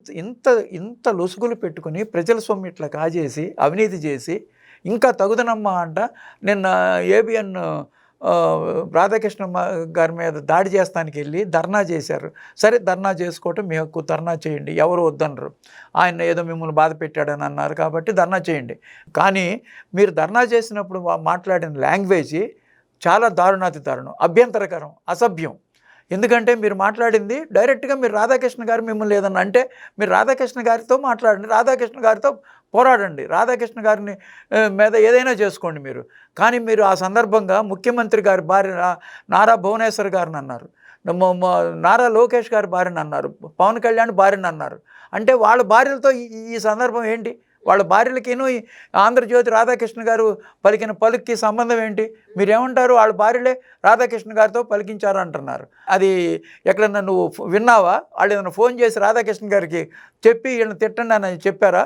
ఇంత ఇంత లొసుగులు పెట్టుకొని ప్రజల సొమ్ము ఇట్లా కాజేసి, అవినీతి చేసి, ఇంకా తగుదనమ్మా అంట నిన్న ఏబిఎన్ రాధాకృష్ణ గారి మీద దాడి చేస్తానికెళ్ళి ధర్నా చేశారు. సరే ధర్నా చేసుకోవటం మీ హక్కు, ధర్నా చేయండి. ఎవరు వద్దనరు. ఆయన ఏదో మిమ్మల్ని బాధ పెట్టాడని అన్నారు కాబట్టి ధర్నా చేయండి. కానీ మీరు ధర్నా చేసినప్పుడు మాట్లాడిన లాంగ్వేజి చాలా దారుణాతి దారుణం, అభ్యంతరకరం, అసభ్యం. ఎందుకంటే మీరు మాట్లాడింది డైరెక్ట్‌గా మీరు రాధాకృష్ణ గారు మిమ్మల్ని ఏదన్నా అంటే మీరు రాధాకృష్ణ గారితో మాట్లాడండి. రాధాకృష్ణ గారితో పోరాడండి. రాధాకృష్ణ గారిని మీద ఏదైనా చేసుకోండి మీరు. కానీ మీరు ఆ సందర్భంగా ముఖ్యమంత్రి గారి భార్య నారా భువనేశ్వర్ గారిని అన్నారు. నారా లోకేష్ గారి భార్యని అన్నారు. పవన్ కళ్యాణ్ భార్యని అన్నారు. అంటే వాళ్ళ భార్యలతో ఈ ఈ సందర్భం ఏంటి? వాళ్ళ భార్యలకిను ఈ ఆంధ్రజ్యోతి రాధాకృష్ణ గారు పలికిన పలుకుకి సంబంధం ఏంటి? మీరేమంటారు? వాళ్ళ భార్యలే రాధాకృష్ణ గారితో పలికించారు అంటున్నారు. అది ఎక్కడన్నా నువ్వు విన్నావా? వాళ్ళు ఏదైనా ఫోన్ చేసి రాధాకృష్ణ గారికి చెప్పి వీళ్ళని తిట్టండి అని చెప్పారా?